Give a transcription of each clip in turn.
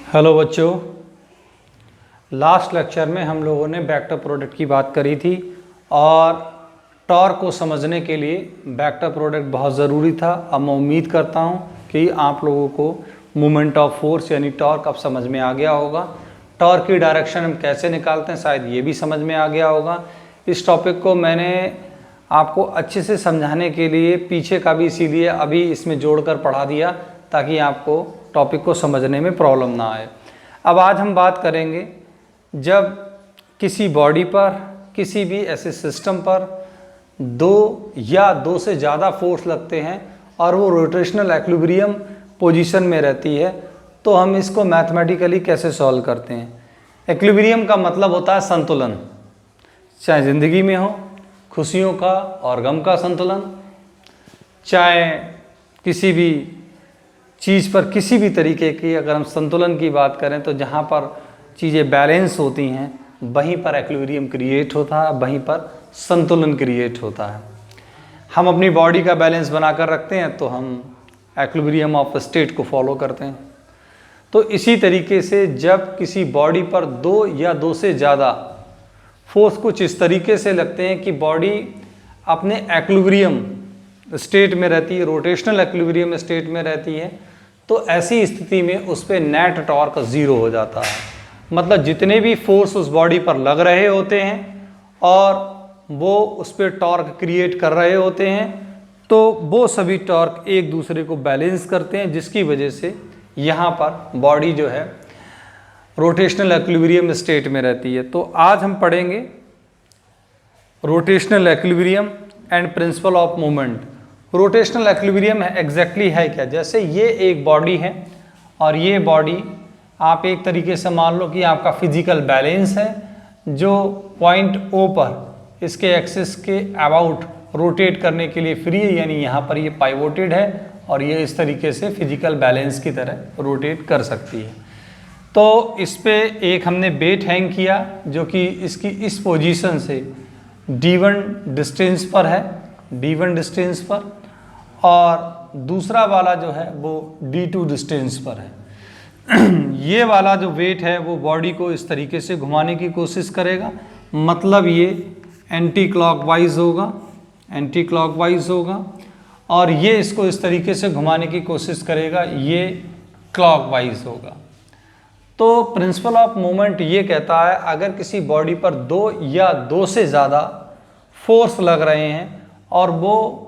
Hello बच्चों, last lecture में हम लोगों ने वेक्टर प्रोडक्ट की बात करी थी और टॉर्क को समझने के लिए वेक्टर प्रोडक्ट बहुत ज़रूरी था। अब मैं उम्मीद करता हूं कि आप लोगों को मोमेंट ऑफ फोर्स यानी टॉर्क अब समझ में आ गया होगा। टॉर्क की डायरेक्शन हम कैसे निकालते हैं शायद ये भी समझ में आ गया होगा। इस टॉपिक को मैंने आपको अच्छे से समझाने के लिए पीछे का भी इसीलिए अभी इसमें जोड़कर पढ़ा दिया ताकि आपको टॉपिक को समझने में प्रॉब्लम ना आए। अब आज हम बात करेंगे जब किसी बॉडी पर, किसी भी ऐसे सिस्टम पर दो या दो से ज़्यादा फोर्स लगते हैं और वो रोटेशनल इक्विलिब्रियम पोजीशन में रहती है, तो हम इसको मैथमेटिकली कैसे सॉल्व करते हैं। इक्विलिब्रियम का मतलब होता है संतुलन, चाहे ज़िंदगी में हो खुशियों का और गम का संतुलन, चाहे किसी भी चीज़ पर किसी भी तरीके की अगर हम संतुलन की बात करें तो जहाँ पर चीज़ें बैलेंस होती हैं वहीं पर इक्विलिब्रियम क्रिएट होता है, वहीं पर संतुलन क्रिएट होता है। हम अपनी बॉडी का बैलेंस बनाकर रखते हैं तो हम इक्विलिब्रियम ऑफ स्टेट को फॉलो करते हैं। तो इसी तरीके से जब किसी बॉडी पर दो या दो से ज़्यादा फोर्स कुछ इस तरीके से लगते हैं कि बॉडी अपने इक्विलिब्रियम स्टेट में रहती है, रोटेशनल इक्विलिब्रियम स्टेट में रहती है, तो ऐसी स्थिति में उस पर नेट टॉर्क ज़ीरो हो जाता है। मतलब जितने भी फोर्स उस बॉडी पर लग रहे होते हैं और वो उस पर टॉर्क क्रिएट कर रहे होते हैं, तो वो सभी टॉर्क एक दूसरे को बैलेंस करते हैं, जिसकी वजह से यहाँ पर बॉडी जो है रोटेशनल इक्विलिब्रियम स्टेट में रहती है। तो आज हम पढ़ेंगे rotational equilibrium and principle of movement. Rotational equilibrium है एग्जैक्टली है क्या? जैसे ये एक बॉडी है और ये बॉडी आप एक तरीके से मान लो कि आपका फिजिकल बैलेंस है जो पॉइंट O पर इसके एक्सिस के अबाउट रोटेट करने के लिए फ्री है, यानी यहाँ पर ये पाइवोटेड है और ये इस तरीके से फिजिकल बैलेंस की तरह रोटेट कर सकती है। तो इस पे एक हमने वेट हैंग किया जो कि इसकी इस पोजीशन से D1 डिस्टेंस पर है, D1 डिस्टेंस पर, और दूसरा वाला जो है वो D2 डिस्टेंस पर है। ये वाला जो वेट है वो बॉडी को इस तरीके से घुमाने की कोशिश करेगा, मतलब ये एंटी क्लॉकवाइज होगा, एंटी क्लॉकवाइज होगा, और ये इसको इस तरीके से घुमाने की कोशिश करेगा, ये क्लॉकवाइज होगा। तो प्रिंसिपल ऑफ मूवमेंट ये कहता है अगर किसी बॉडी पर दो या दो से ज़्यादा फोर्स लग रहे हैं और वो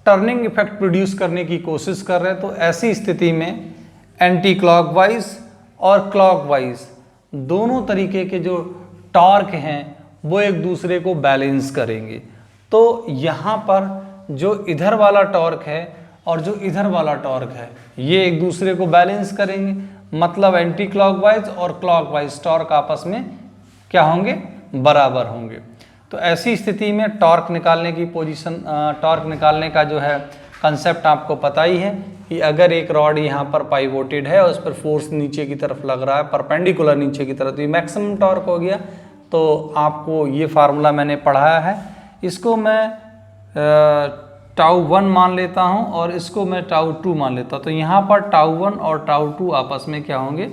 टर्निंग इफेक्ट प्रोड्यूस करने की कोशिश कर रहे हैं, तो ऐसी स्थिति में एंटी क्लॉकवाइज और क्लॉकवाइज दोनों तरीके के जो टॉर्क हैं वो एक दूसरे को बैलेंस करेंगे। तो यहाँ पर जो इधर वाला टॉर्क है और जो इधर वाला टॉर्क है ये एक दूसरे को बैलेंस करेंगे, मतलब एंटी क्लॉकवाइज और क्लॉकवाइज टॉर्क आपस में क्या होंगे? बराबर होंगे। तो ऐसी स्थिति में टॉर्क निकालने की पोजीशन, टॉर्क निकालने का जो है कंसेप्ट आपको पता ही है कि अगर एक रॉड यहाँ पर पाइवोटेड है और उस पर फोर्स नीचे की तरफ लग रहा है, परपेंडिकुलर नीचे की तरफ, तो ये मैक्सिमम टॉर्क हो गया। तो आपको ये फार्मूला मैंने पढ़ाया है, इसको मैं τ1 मान लेता हूँ और इसको मैं τ2 मान लेता हूँ। तो यहाँ पर τ1 और τ2 आपस में क्या होंगे?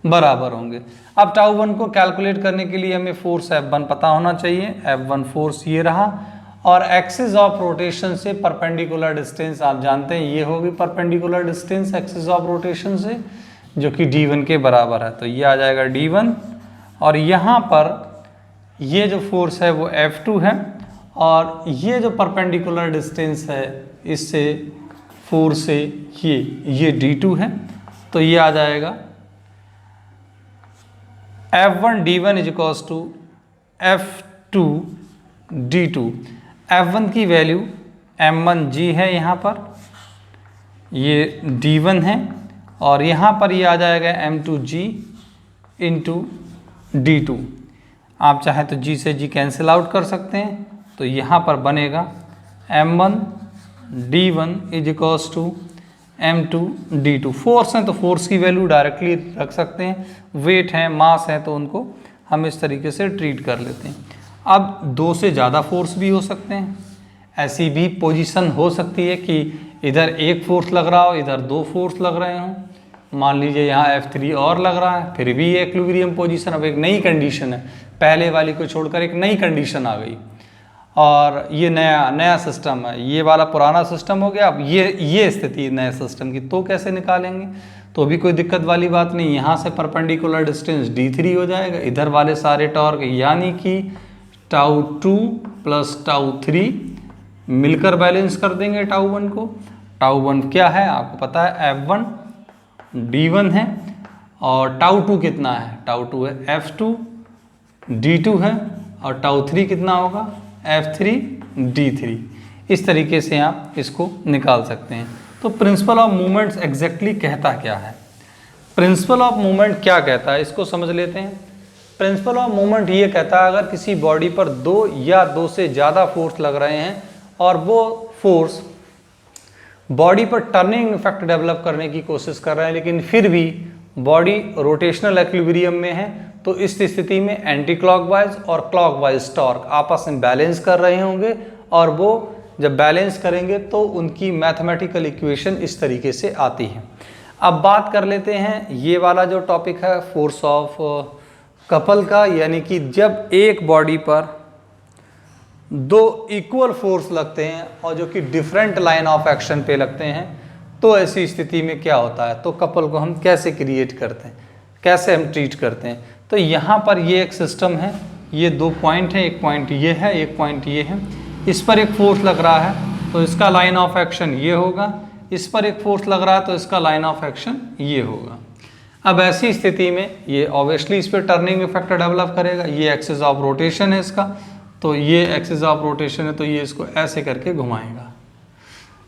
बराबर होंगे। अब τ1 को कैलकुलेट करने के लिए हमें फोर्स F1 पता होना चाहिए। F1 फोर्स ये रहा, और एक्सिस ऑफ रोटेशन से परपेंडिकुलर डिस्टेंस आप जानते हैं ये होगी perpendicular distance axis of rotation से, जो कि D1 के बराबर है। तो ये आ जाएगा D1, और यहाँ पर ये जो फोर्स है वो F2 है, और ये जो परपेंडिकुलर डिस्टेंस है इससे फोर्स से ये D2 है। तो ये आ जाएगा F1 D1 is equals to F2 D2। F1 की वैल्यू M1G है, यहाँ पर ये D1 है, और यहाँ पर ये आ जाएगा M2G इंटू D2। आप चाहें तो G से G कैंसिल आउट कर सकते हैं, तो यहाँ पर बनेगा M1 D1 is equals to M2 D2। Force हैं तो फोर्स की वैल्यू डायरेक्टली रख सकते हैं, वेट है, मास है, तो उनको हम इस तरीके से ट्रीट कर लेते हैं। अब दो से ज़्यादा फोर्स भी हो सकते हैं, ऐसी भी पोजीशन हो सकती है कि इधर एक फोर्स लग रहा हो, इधर दो फोर्स लग रहे हों, मान लीजिए यहाँ F3 और लग रहा है, फिर भी ये इक्विलिब्रियम पोजीशन, अब एक नई कंडीशन है, पहले वाली को छोड़कर एक नई कंडीशन आ गई और ये नया सिस्टम है, ये वाला पुराना सिस्टम हो गया, अब ये स्थिति नए सिस्टम की, तो कैसे निकालेंगे? तो भी कोई दिक्कत वाली बात नहीं, यहाँ से परपेंडिकुलर डिस्टेंस d3 हो जाएगा, इधर वाले सारे टॉर्क यानी कि τ2 प्लस τ3 मिलकर बैलेंस कर देंगे τ1 को। τ1 क्या है आपको पता है, F1 d1 है, और τ2 कितना है, τ2 है F2 d2 है, और τ3 कितना होगा F3 d3। इस तरीके से आप इसको निकाल सकते हैं। तो प्रिंसिपल ऑफ मूवमेंट्स एग्जैक्टली कहता क्या है? प्रिंसिपल ऑफ मूवमेंट क्या कहता है, इसको समझ लेते हैं। प्रिंसिपल ऑफ मूवमेंट ये कहता है अगर किसी बॉडी पर दो या दो से ज़्यादा फोर्स लग रहे हैं और वो फोर्स बॉडी पर टर्निंग इफेक्ट डेवलप करने की कोशिश कर रहे हैं, लेकिन फिर भी बॉडी रोटेशनल इक्विलिब्रियम में है, तो इस स्थिति में एंटी क्लॉकवाइज और क्लॉकवाइज टॉर्क आपस में बैलेंस कर रहे होंगे, और वो जब बैलेंस करेंगे तो उनकी मैथमेटिकल इक्वेशन इस तरीके से आती है। अब बात कर लेते हैं ये वाला जो टॉपिक है फोर्स ऑफ कपल का, यानी कि जब एक बॉडी पर दो इक्वल फोर्स लगते हैं और जो कि डिफरेंट लाइन ऑफ एक्शन पे लगते हैं, तो ऐसी स्थिति में क्या होता है, तो कपल को हम कैसे क्रिएट करते हैं, कैसे हम ट्रीट करते हैं। तो यहाँ पर ये एक सिस्टम है, ये दो पॉइंट है, एक पॉइंट ये है, एक पॉइंट ये है, इस पर एक फोर्स लग रहा है तो इसका लाइन ऑफ एक्शन ये होगा, इस पर एक फोर्स लग रहा है तो इसका लाइन ऑफ एक्शन ये होगा। अब ऐसी स्थिति में ये ऑब्वियसली इस पर टर्निंग इफेक्ट डेवलप करेगा, ये एक्सिस ऑफ रोटेशन है इसका, तो ये एक्सिस ऑफ रोटेशन है, तो ये इसको ऐसे करके घुमाएगा।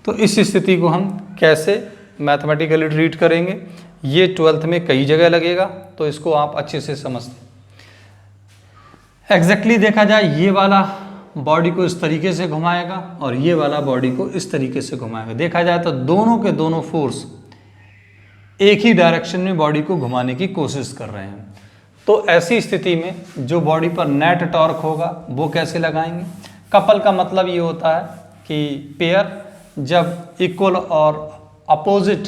तो इस स्थिति को हम कैसे मैथमेटिकली ट्रीट करेंगे, ये 12th में कई जगह लगेगा, तो इसको आप अच्छे से समझते। एग्जैक्टली देखा जाए ये वाला बॉडी को इस तरीके से घुमाएगा और ये वाला बॉडी को इस तरीके से घुमाएगा। देखा जाए तो दोनों के दोनों फोर्स एक ही डायरेक्शन में बॉडी को घुमाने की कोशिश कर रहे हैं। तो ऐसी स्थिति में जो बॉडी पर नेट टॉर्क होगा वो कैसे लगाएंगे? कपल का मतलब ये होता है कि पेयर जब इक्वल और अपोजिट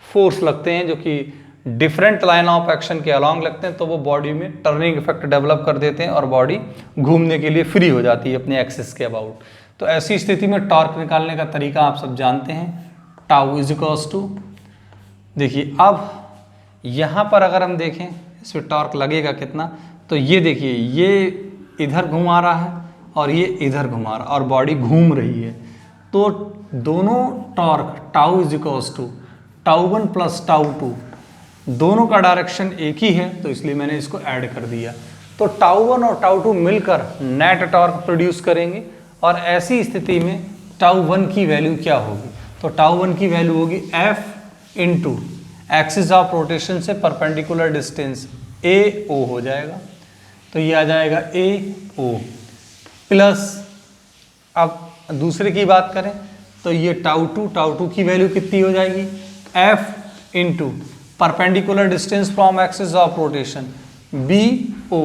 फोर्स लगते हैं जो कि डिफरेंट लाइन ऑफ एक्शन के अलॉन्ग लगते हैं, तो वो बॉडी में टर्निंग इफेक्ट डेवलप कर देते हैं और बॉडी घूमने के लिए फ्री हो जाती है अपने एक्सिस के अबाउट। तो ऐसी स्थिति में टॉर्क निकालने का तरीका आप सब जानते हैं, टाउ इज इक्वल्स टू, देखिए अब यहाँ पर अगर हम देखें इस पर टॉर्क लगेगा कितना, तो ये देखिए ये इधर घुमा रहा है और ये इधर घुमा रहा है और बॉडी घूम रही है, तो दोनों torque tau is equals to τ1 plus τ2, दोनों का डायरेक्शन एक ही है, तो इसलिए मैंने इसको ऐड कर दिया। तो τ1 और τ2 मिलकर नेट टॉर्क प्रोड्यूस करेंगे, और ऐसी स्थिति में τ1 की वैल्यू क्या होगी, तो τ1 की वैल्यू होगी F into axis of rotation से परपेंडिकुलर डिस्टेंस AO हो जाएगा, तो ये आ जाएगा AO प्लस, अब दूसरे की बात करें तो ये τ2 की वैल्यू कितनी हो जाएगी, F into perpendicular distance from axis of rotation BO,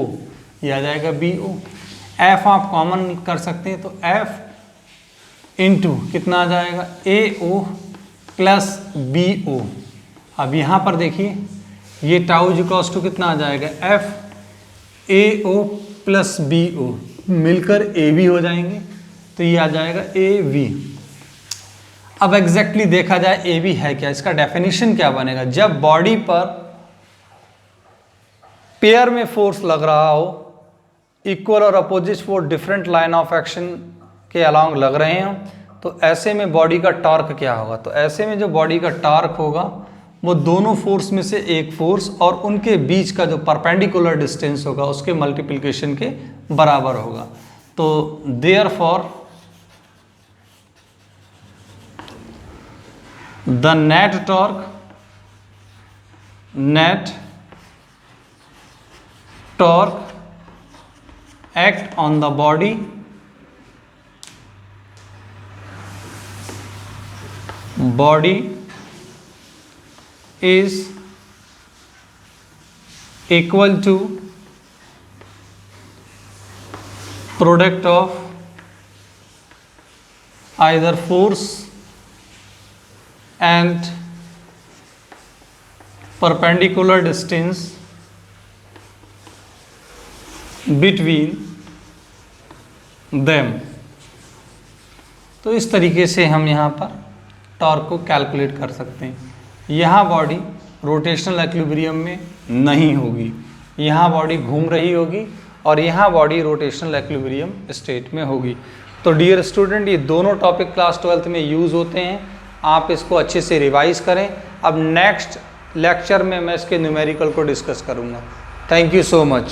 ये आ जाएगा BO। F आप कॉमन कर सकते हैं, तो F इंटू कितना आ जाएगा AO प्लस BO। अब यहाँ पर देखिए ये टाउ इक्वल्स टू कितना आ जाएगा, F AO प्लस BO मिलकर AB हो जाएंगे, तो ये आ जाएगा AB। अब एग्जैक्टली देखा जाए AB है क्या, इसका डेफिनेशन क्या बनेगा, जब बॉडी पर पेयर में फोर्स लग रहा हो, इक्वल और opposite force different line of action के अलॉन्ग लग रहे हों, तो ऐसे में बॉडी का टॉर्क क्या होगा, तो ऐसे में जो बॉडी का टॉर्क होगा वो दोनों फोर्स में से एक फोर्स और उनके बीच का जो परपेंडिकुलर डिस्टेंस होगा उसके मल्टीप्लिकेशन के बराबर होगा। तो therefore the net torque act on the body is equal to product of either force and perpendicular distance between them. तो इस तरीके से हम यहाँ पर टॉर्क को कैलकुलेट कर सकते हैं। यहाँ बॉडी रोटेशनल इक्विलिब्रियम में नहीं होगी, यहाँ बॉडी घूम रही होगी और यहाँ बॉडी रोटेशनल इक्विलिब्रियम स्टेट में होगी। तो डियर स्टूडेंट, ये दोनों टॉपिक क्लास 12th में यूज़ होते हैं, आप इसको अच्छे से रिवाइज करें। अब नेक्स्ट लेक्चर में मैं इसके न्यूमेरिकल को डिस्कस करूँगा। Thank you so much.